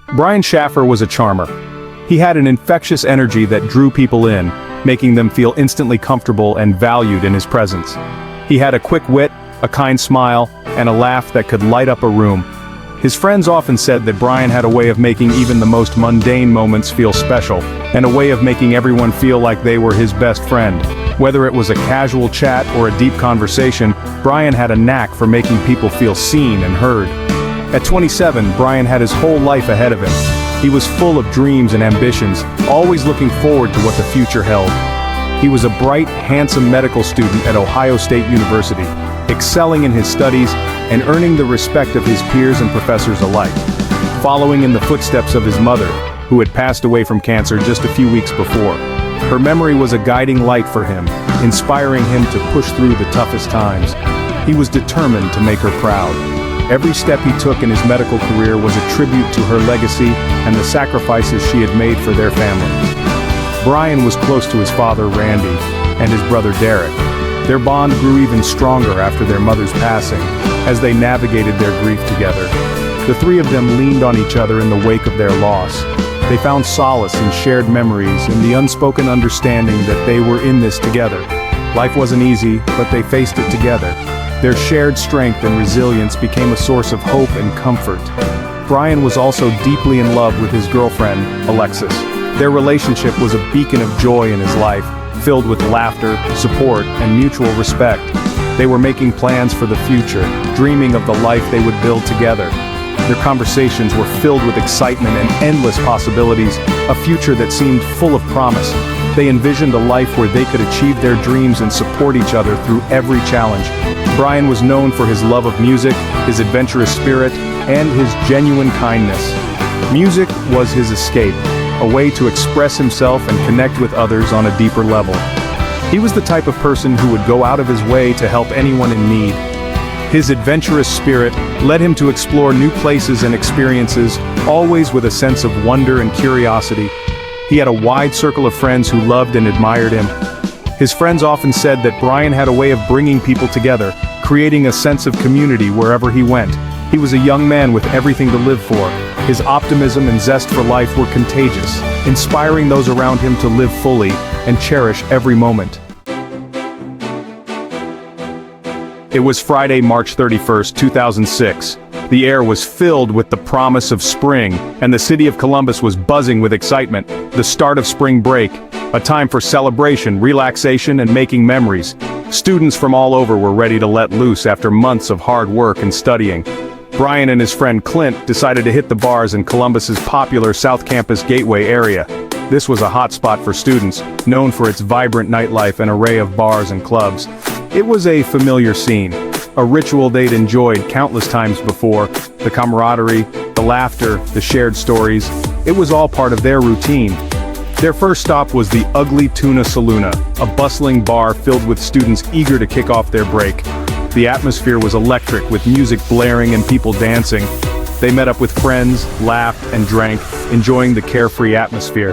Brian Shaffer was a charmer. He had an infectious energy that drew people in, making them feel instantly comfortable and valued in his presence. He had a quick wit, a kind smile, and a laugh that could light up a room. His friends often said that Brian had a way of making even the most mundane moments feel special, and a way of making everyone feel like they were his best friend. Whether it was a casual chat or a deep conversation, Brian had a knack for making people feel seen and heard. At 27, Brian had his whole life ahead of him. He was full of dreams and ambitions, always looking forward to what the future held. He was a bright, handsome medical student at Ohio State University, excelling in his studies and earning the respect of his peers and professors alike. Following in the footsteps of his mother, who had passed away from cancer just a few weeks before, her memory was a guiding light for him, inspiring him to push through the toughest times. He was determined to make her proud. Every step he took in his medical career was a tribute to her legacy and the sacrifices she had made for their family. Brian was close to his father, Randy, and his brother, Derek. Their bond grew even stronger after their mother's passing, as they navigated their grief together. The three of them leaned on each other in the wake of their loss. They found solace in shared memories and the unspoken understanding that they were in this together. Life wasn't easy, but they faced it together. Their shared strength and resilience became a source of hope and comfort. Brian was also deeply in love with his girlfriend, Alexis. Their relationship was a beacon of joy in his life, filled with laughter, support, and mutual respect. They were making plans for the future, dreaming of the life they would build together. Their conversations were filled with excitement and endless possibilities, a future that seemed full of promise. They envisioned a life where they could achieve their dreams and support each other through every challenge. Brian was known for his love of music, his adventurous spirit, and his genuine kindness. Music was his escape, a way to express himself and connect with others on a deeper level. He was the type of person who would go out of his way to help anyone in need. His adventurous spirit led him to explore new places and experiences, always with a sense of wonder and curiosity. He had a wide circle of friends who loved and admired him. His friends often said that Brian had a way of bringing people together, creating a sense of community wherever he went. He was a young man with everything to live for. His optimism and zest for life were contagious, inspiring those around him to live fully and cherish every moment. It was Friday, March 31st, 2006. The air was filled with the promise of spring, and the city of Columbus was buzzing with excitement. The start of spring break, a time for celebration, relaxation, and making memories. Students from all over were ready to let loose after months of hard work and studying. Brian and his friend Clint decided to hit the bars in Columbus's popular South Campus Gateway area. This was a hotspot for students, known for its vibrant nightlife and array of bars and clubs. It was a familiar scene, a ritual they'd enjoyed countless times before. The camaraderie, the laughter, the shared stories, it was all part of their routine. Their first stop was the Ugly Tuna Saloona, a bustling bar filled with students eager to kick off their break. The atmosphere was electric, with music blaring and people dancing. They met up with friends, laughed, and drank, enjoying the carefree atmosphere.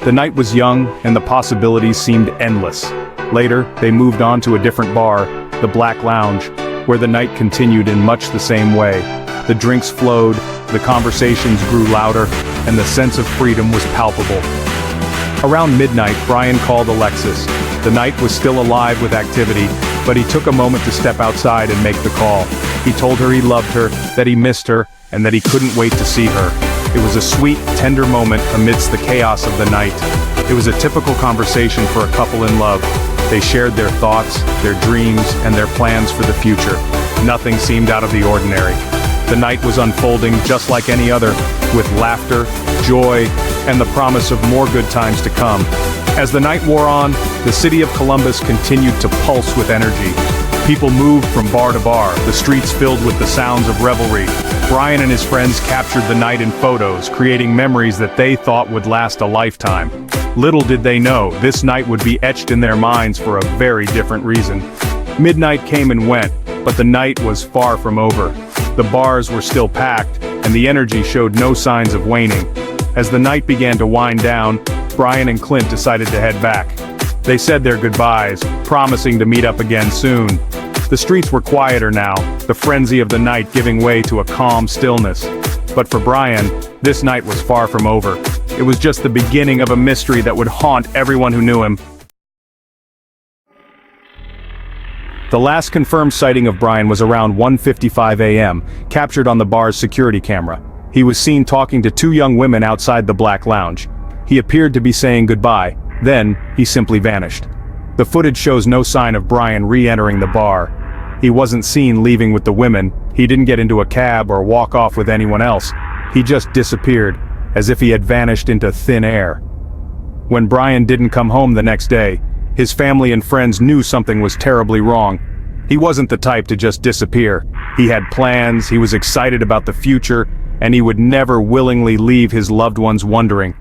The night was young, and the possibilities seemed endless. Later, they moved on to a different bar, the Black Lounge, where the night continued in much the same way. The drinks flowed, the conversations grew louder, and the sense of freedom was palpable. Around midnight, Brian called Alexis. The night was still alive with activity, but he took a moment to step outside and make the call. He told her he loved her, that he missed her, and that he couldn't wait to see her. It was a sweet, tender moment amidst the chaos of the night. It was a typical conversation for a couple in love. They shared their thoughts, their dreams, and their plans for the future. Nothing seemed out of the ordinary. The night was unfolding just like any other, with laughter, joy, and the promise of more good times to come. As the night wore on, the city of Columbus continued to pulse with energy. People moved from bar to bar, the streets filled with the sounds of revelry. Brian and his friends captured the night in photos, creating memories that they thought would last a lifetime. Little did they know, this night would be etched in their minds for a very different reason. Midnight came and went, but the night was far from over. The bars were still packed, and the energy showed no signs of waning. As the night began to wind down, Brian and Clint decided to head back. They said their goodbyes, promising to meet up again soon. The streets were quieter now, the frenzy of the night giving way to a calm stillness. But for Brian, this night was far from over. It was just the beginning of a mystery that would haunt everyone who knew him. The last confirmed sighting of Brian was around 1:55 a.m., captured on the bar's security camera. He was seen talking to two young women outside the Black Lounge. He appeared to be saying goodbye, then he simply vanished. The footage shows no sign of Brian re-entering the bar. He wasn't seen leaving with the women, he didn't get into a cab or walk off with anyone else. He just disappeared, as if he had vanished into thin air. When Brian didn't come home the next day, his family and friends knew something was terribly wrong. He wasn't the type to just disappear. He had plans, he was excited about the future, and he would never willingly leave his loved ones wondering.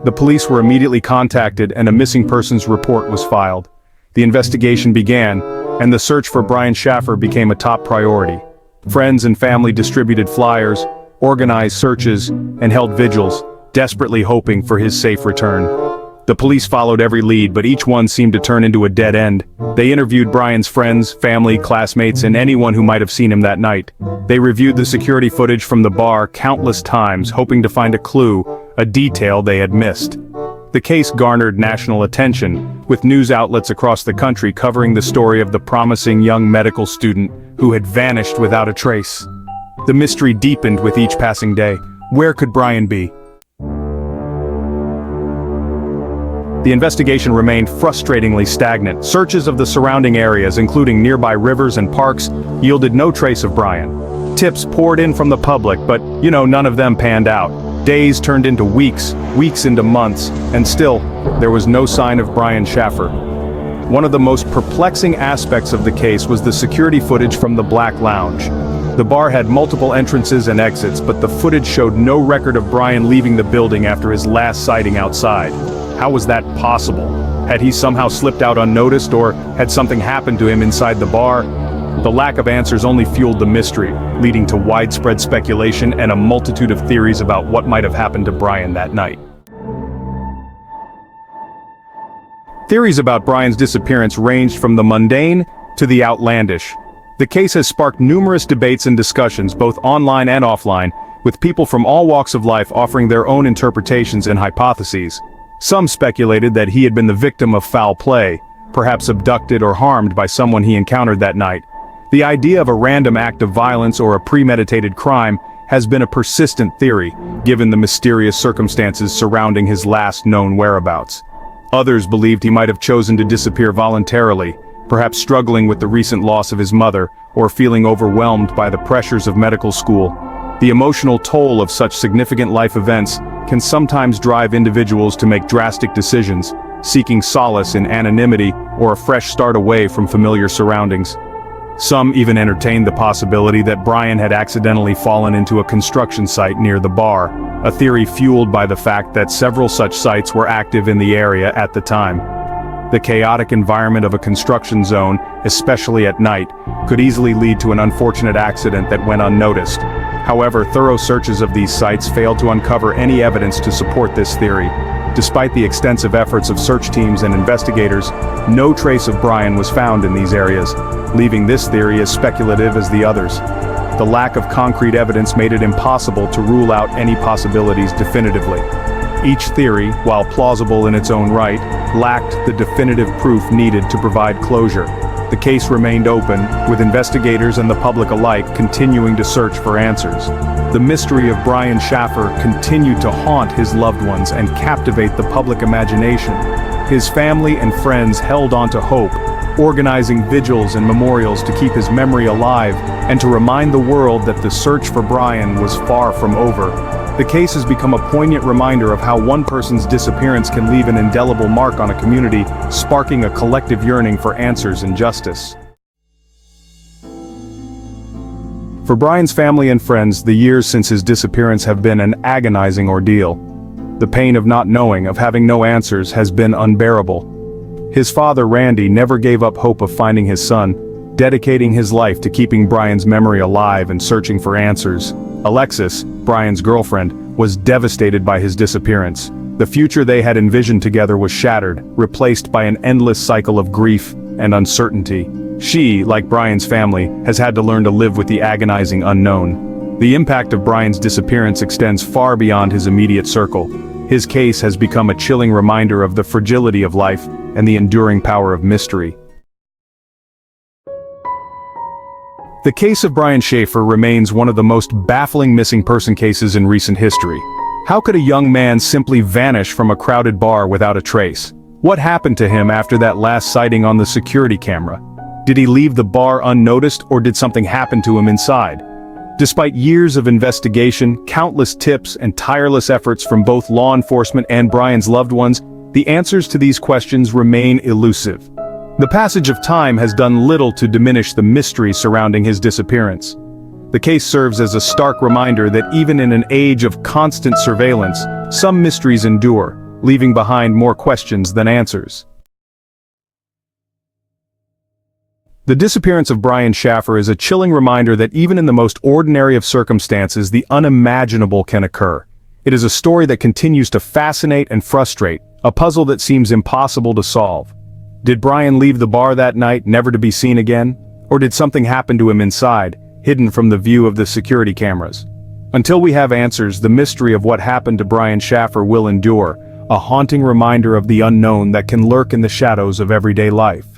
The police were immediately contacted and a missing persons report was filed. The investigation began, and the search for Brian Shaffer became a top priority. Friends and family distributed flyers, organized searches, and held vigils, desperately hoping for his safe return. The police followed every lead, but each one seemed to turn into a dead end. They interviewed Brian's friends, family, classmates, and anyone who might have seen him that night. They reviewed the security footage from the bar countless times, hoping to find a clue, a detail they had missed. The case garnered national attention, with news outlets across the country covering the story of the promising young medical student who had vanished without a trace. The mystery deepened with each passing day. Where could Brian be? The investigation remained frustratingly stagnant. Searches of the surrounding areas, including nearby rivers and parks, yielded no trace of Brian. Tips poured in from the public, but, none of them panned out. Days turned into weeks, weeks into months, and still, there was no sign of Brian Shaffer. One of the most perplexing aspects of the case was the security footage from the Black Lounge. The bar had multiple entrances and exits, but the footage showed no record of Brian leaving the building after his last sighting outside. How was that possible? Had he somehow slipped out unnoticed, or had something happened to him inside the bar? The lack of answers only fueled the mystery, leading to widespread speculation and a multitude of theories about what might have happened to Brian that night. Theories about Brian's disappearance ranged from the mundane to the outlandish. The case has sparked numerous debates and discussions, both online and offline, with people from all walks of life offering their own interpretations and hypotheses. Some speculated that he had been the victim of foul play, perhaps abducted or harmed by someone he encountered that night. The idea of a random act of violence or a premeditated crime has been a persistent theory, given the mysterious circumstances surrounding his last known whereabouts. Others believed he might have chosen to disappear voluntarily, perhaps struggling with the recent loss of his mother, or feeling overwhelmed by the pressures of medical school. The emotional toll of such significant life events can sometimes drive individuals to make drastic decisions, seeking solace in anonymity or a fresh start away from familiar surroundings. Some even entertained the possibility that Brian had accidentally fallen into a construction site near the bar, a theory fueled by the fact that several such sites were active in the area at the time. The chaotic environment of a construction zone, especially at night, could easily lead to an unfortunate accident that went unnoticed. However, thorough searches of these sites failed to uncover any evidence to support this theory. Despite the extensive efforts of search teams and investigators, no trace of Brian was found in these areas, leaving this theory as speculative as the others. The lack of concrete evidence made it impossible to rule out any possibilities definitively. Each theory, while plausible in its own right, lacked the definitive proof needed to provide closure. The case remained open, with investigators and the public alike continuing to search for answers. The mystery of Brian Shaffer continued to haunt his loved ones and captivate the public imagination. His family and friends held on to hope, organizing vigils and memorials to keep his memory alive and to remind the world that the search for Brian was far from over. The case has become a poignant reminder of how one person's disappearance can leave an indelible mark on a community, sparking a collective yearning for answers and justice. For Brian's family and friends, the years since his disappearance have been an agonizing ordeal. The pain of not knowing, of having no answers, has been unbearable. His father, Randy, never gave up hope of finding his son, dedicating his life to keeping Brian's memory alive and searching for answers. Alexis, Brian's girlfriend, was devastated by his disappearance. The future they had envisioned together was shattered, replaced by an endless cycle of grief and uncertainty. She, like Brian's family, has had to learn to live with the agonizing unknown. The impact of Brian's disappearance extends far beyond his immediate circle. His case has become a chilling reminder of the fragility of life and the enduring power of mystery. The case of Brian Shaffer remains one of the most baffling missing person cases in recent history. How could a young man simply vanish from a crowded bar without a trace? What happened to him after that last sighting on the security camera? Did he leave the bar unnoticed, or did something happen to him inside? Despite years of investigation, countless tips, and tireless efforts from both law enforcement and Brian's loved ones, the answers to these questions remain elusive. The passage of time has done little to diminish the mystery surrounding his disappearance. The case serves as a stark reminder that even in an age of constant surveillance, some mysteries endure, leaving behind more questions than answers. The disappearance of Brian Shaffer is a chilling reminder that even in the most ordinary of circumstances, the unimaginable can occur. It is a story that continues to fascinate and frustrate, a puzzle that seems impossible to solve. Did Brian leave the bar that night, never to be seen again? Or did something happen to him inside, hidden from the view of the security cameras? Until we have answers, the mystery of what happened to Brian Shaffer will endure, a haunting reminder of the unknown that can lurk in the shadows of everyday life.